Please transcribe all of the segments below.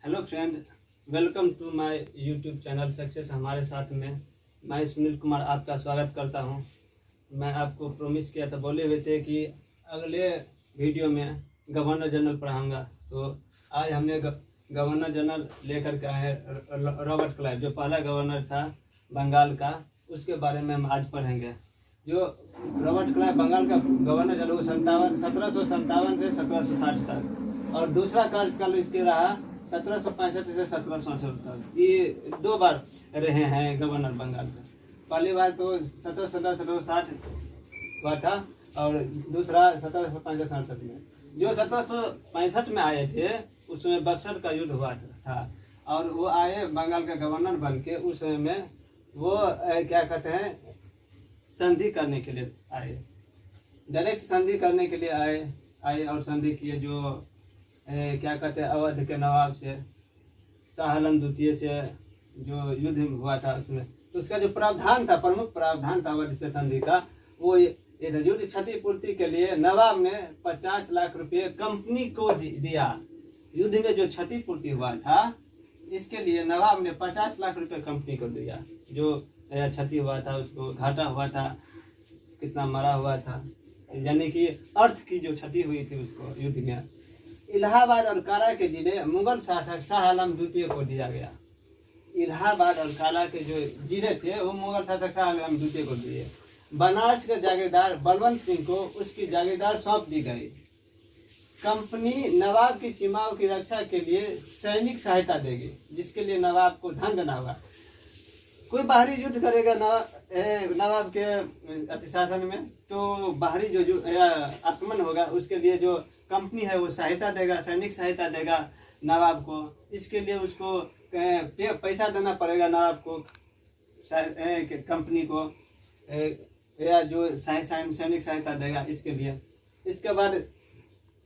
Hello friend, welcome to my YouTube channel success. हमारे साथ में मैं सुनील कुमार आपका स्वागत करता हूं। मैं आपको प्रॉमिस किया था, बोले हुए थे कि अगले वीडियो में गवर्नर जनरल पढ़ाऊंगा। तो आज हमने गवर्नर जनरल लेकर के आए हैं रॉबर्ट क्लाइव, जो पहला गवर्नर था बंगाल का। उसके बारे में हम आज पढ़ेंगे। जो रॉबर्ट क्लाइव बंगाल का गवर्नर जनरल 1757 से 1760 तक, और दूसरा कार्यकाल इसके रहा 1765 से 1767 तक। ये दो बार रहे हैं गवर्नर बंगाल का। पहली बार तो 1760 हुआ था और दूसरा 1765 में। जो 1765 में आए थे उसमें बक्सर का युद्ध हुआ था और वो आए बंगाल का गवर्नर बन के। उस समय में वो क्या कहते हैं, संधि करने के लिए आए, डायरेक्ट संधि करने के लिए आए और संधि किए। जो क्या कहते हैं, अवध के नवाब से, शाह आलम द्वितीय से जो युद्ध हुआ था उसमें, तो उसका जो प्रावधान था, प्रमुख प्रावधान था अवध से संधि का, वो ये था। युद्ध क्षतिपूर्ति के लिए नवाब ने 50 लाख रुपये कंपनी को दिया। युद्ध में जो क्षतिपूर्ति हुआ था इसके लिए नवाब ने 50 लाख रुपये कंपनी को दिया। जो क्षति हुआ था, उसको घाटा हुआ था, कितना मरा हुआ था, यानी कि अर्थ की जो क्षति हुई थी उसको युद्ध में। इलाहाबाद और कारा के जिले मुगल शासक शाह आलम द्वितीय को दिया गया। इलाहाबाद और कारा के जो जिले थे वो मुगल शासक शाह आलम द्वितीय को दिए। बनारस के जागीरदार बलवंत सिंह को उसकी जागीरदार सौंप दी गई। कंपनी नवाब की सीमाओं की रक्षा के लिए सैनिक सहायता देगी, जिसके लिए नवाब को धन देना होगा। कोई बाहरी युद्ध करेगा नवाब के अतिशासन में, तो बाहरी जो आक्रमण होगा उसके लिए जो कंपनी है वो सहायता देगा, सैनिक सहायता देगा नवाब को। इसके लिए उसको पैसा देना पड़ेगा नवाब को, कंपनी को, या जो सैनिक सहायता देगा इसके लिए। इसके बाद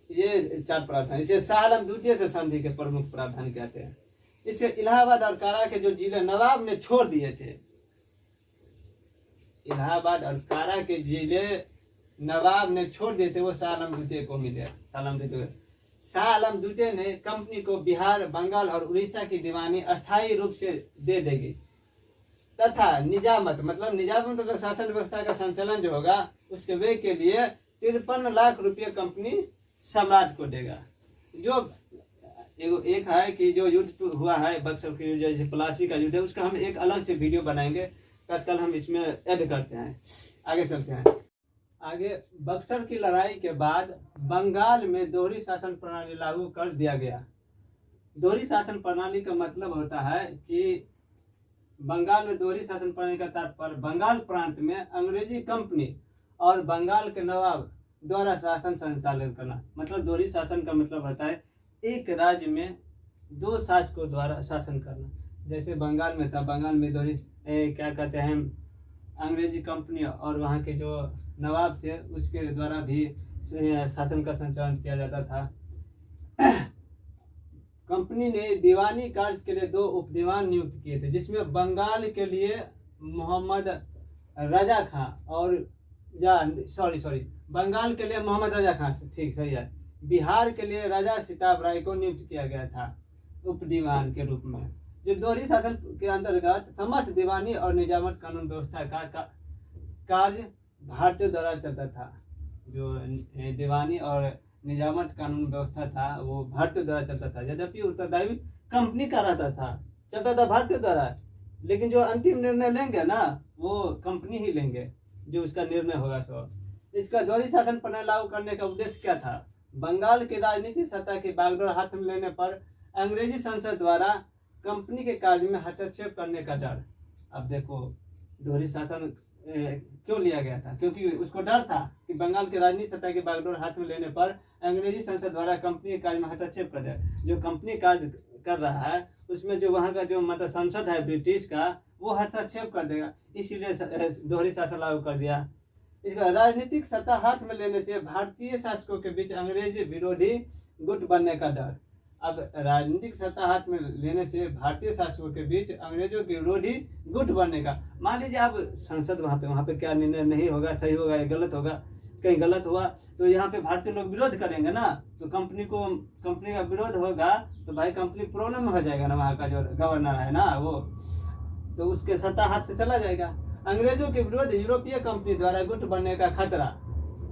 ये 4 प्रावधान, इसे शाह आलम द्वितीय से संधि के प्रमुख प्रावधान कहते हैं। इससे इलाहाबाद और कारा के जो जिले नवाब ने छोड़ दिए थे, इलाहाबाद और कारा के जिले नवाब ने छोड़ दिए थे, वो शाह आलम द्वितीय को मिले। शाह आलम द्वितीय ने कंपनी को बिहार, बंगाल और उड़ीसा की दीवानी अस्थायी रूप से दे देगी तथा निजामत मतलब शासन व्यवस्था का संचालन जो होगा उसके वे के लिए 53 लाख रुपये कंपनी सम्राट को देगा। जो एक है कि जो युद्ध हुआ है बक्सर के युद्ध, जैसे प्लासी का युद्ध है, उसका हम एक अलग से वीडियो बनाएंगे। तत्काल हम इसमें ऐड करते हैं। आगे चलते हैं। आगे, बक्सर की लड़ाई के बाद बंगाल में दोहरी शासन प्रणाली लागू कर दिया गया। दोहरी शासन प्रणाली का मतलब होता है कि बंगाल में दोहरी शासन प्रणाली का तात्पर्य बंगाल प्रांत में अंग्रेजी कंपनी और बंगाल के नवाब द्वारा शासन संचालन करना। मतलब दोहरी शासन का मतलब होता है एक राज्य में 2 शासकों द्वारा शासन करना। जैसे बंगाल में था, बंगाल में दोहरी क्या कहते हैं, अंग्रेजी कंपनी और वहाँ के जो नवाब थे उसके द्वारा भी शासन का संचालन किया जाता था। कंपनी ने दीवानी कार्य के लिए 2 उपदीवान नियुक्त किए थे, जिसमें बंगाल के लिए मोहम्मद रजा खां और बंगाल के लिए मोहम्मद रजा खां, ठीक सही है। बिहार के लिए राजा सिताब राय को नियुक्त किया गया था उपदीवान के रूप में। जो दोहरी शासन के अंतर्गत समस्त दीवानी और निजामत कानून व्यवस्था का कार्य भारतीयों द्वारा चलता था। जो दीवानी और निजामत कानून व्यवस्था था वो भारतीयों द्वारा चलता था, यद्यपि उत्तरदायी कंपनी का रहता था, चलता था भारतीयों द्वारा, लेकिन जो अंतिम निर्णय लेंगे ना वो कंपनी ही लेंगे, जो उसका निर्णय होगा सो। इसका दोहरी शासन प्रणाली लागू करने का उद्देश्य क्या था? बंगाल की राजनीतिक सत्ता की बागडोर हाथ में लेने पर अंग्रेजी संसद द्वारा कंपनी के कार्य में हस्तक्षेप करने का डर। अब देखो, दोहरी शासन क्यों लिया गया था? क्योंकि उसको डर था कि बंगाल की राजनीतिक सत्ता की बागडोर हाथ में लेने पर अंग्रेजी संसद द्वारा कंपनी के कार्य में हस्तक्षेप कर दे। जो कंपनी कार्य कर रहा है उसमें जो वहाँ का जो मतलब संसद है ब्रिटिश का, वो हस्तक्षेप कर देगा, इसीलिए दोहरी शासन लागू कर दिया। इसका राजनीतिक सत्ता हाथ में लेने से भारतीय शासकों के बीच अंग्रेजी विरोधी गुट बनने का डर। अब राजनीतिक सत्ता हाथ में लेने से भारतीय शासकों के बीच अंग्रेजों के विरोधी गुट बनने का, मान लीजिए अब संसद वहाँ पे क्या निर्णय नहीं होगा, सही होगा या गलत होगा, कहीं गलत हुआ तो यहाँ पे भारतीय लोग विरोध करेंगे ना, तो कंपनी का विरोध होगा तो भाई कंपनी प्रॉब्लम में हो जाएगा ना, वहाँ का जो गवर्नर है ना वो, तो उसके सत्ता हाथ से चला जाएगा। अंग्रेजों के विरुद्ध यूरोपीय कंपनी द्वारा गुट बनने का खतरा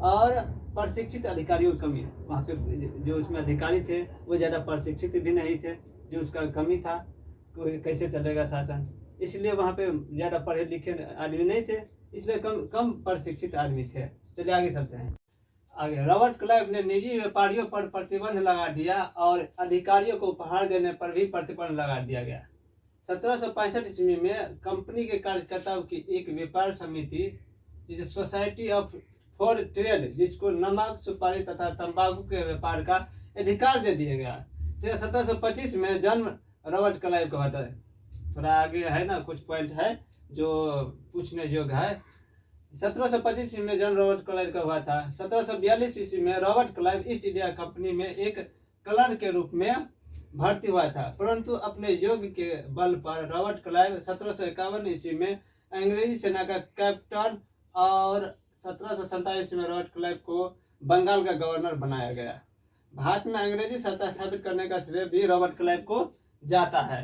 और प्रशिक्षित अधिकारियों की कमी। वहाँ पे जो उसमें अधिकारी थे वो ज़्यादा प्रशिक्षित भी नहीं थे, जो उसका कमी था, कोई कैसे चलेगा शासन, इसलिए वहाँ पे ज़्यादा पढ़े लिखे आदमी नहीं थे, इसलिए कम प्रशिक्षित आदमी थे। चलिए आगे चलते हैं। आगे रॉबर्ट क्लाइव ने निजी व्यापारियों पर प्रतिबंध लगा दिया और अधिकारियों को उपहार देने पर भी प्रतिबंध लगा दिया गया। 1765 ईस्वी में कंपनी के कार्यकर्ताओं की एक व्यापार समिति जिसे सोसाइटी ऑफ फॉर ट्रेड, जिसको नमक, सुपारी तथा तंबाकू के व्यापार का अधिकार दे दिया गया। 1725 में जन्म रॉबर्ट क्लाइव का होता है। थोड़ा आगे है ना, कुछ पॉइंट है जो पूछने योग्य है। 1725 ईस्वी में जन्म रॉबर्ट क्लाइव का हुआ था। 1742 ईस्वी में Robert Clive east India company में एक क्लर्क के रूप में भर्ती हुआ था, परंतु अपने योग्य के बल पर रॉबर्ट क्लाइव 1751 ईस्वी में अंग्रेजी सेना का कैप्टन और 1747 ईस्वी में रॉबर्ट क्लाइव को बंगाल का गवर्नर बनाया गया। भारत में अंग्रेजी सत्ता स्थापित करने का श्रेय भी रॉबर्ट क्लाइव को जाता है।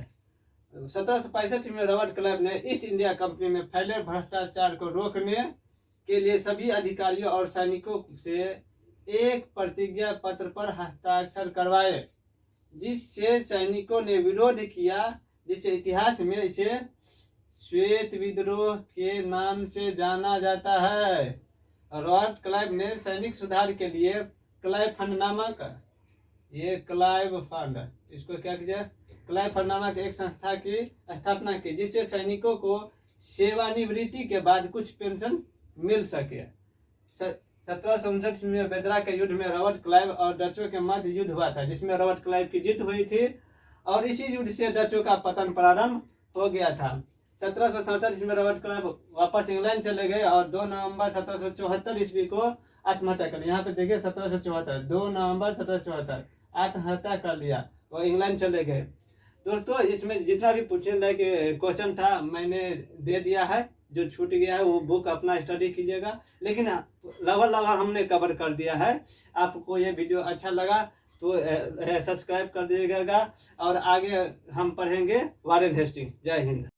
1765 में रॉबर्ट क्लाइव ने ईस्ट इंडिया कंपनी में फैले भ्रष्टाचार को रोकने के लिए सभी अधिकारियों और सैनिकों से एक प्रतिज्ञा पत्र पर हस्ताक्षर करवाए, जिससे सैनिकों ने विरोध किया, जिसे इतिहास में इसे श्वेत विद्रोह के नाम से जाना जाता है। रॉबर्ट क्लाइव ने सैनिक सुधार के लिए क्लाइव फंड नामक, ये क्लाइव फंड, इसको क्या कीजिए, क्लाइव फंड नामक एक संस्था की स्थापना की, जिससे सैनिकों को सेवानिवृत्ति के बाद कुछ पेंशन मिल सके। 1759 में बेदरा के युद्ध में रॉबर्ट क्लाइव और डचों के मध्य युद्ध हुआ था, जिसमें रॉबर्ट क्लाइव की जीत हुई थी और इसी युद्ध से डचों का पतन प्रारंभ हो गया था। 1747 में रॉबर्ट क्लाइव वापस इंग्लैंड चले गए और 2 नवंबर 1774 ईस्वी को आत्महत्या कर लिया। यहाँ पे देखिए 1774, 2 नवंबर 1774 आत्महत्या कर लिया, वो इंग्लैंड चले गए। दोस्तों इसमें जितना भी पूछने लायक क्वेश्चन था मैंने दे दिया है, जो छूट गया है वो बुक अपना स्टडी कीजिएगा, लेकिन लगभग हमने कवर कर दिया है। आपको ये वीडियो अच्छा लगा तो सब्सक्राइब कर दीजिएगा और आगे हम पढ़ेंगे वॉरेन हेस्टिंग्स। जय हिंद।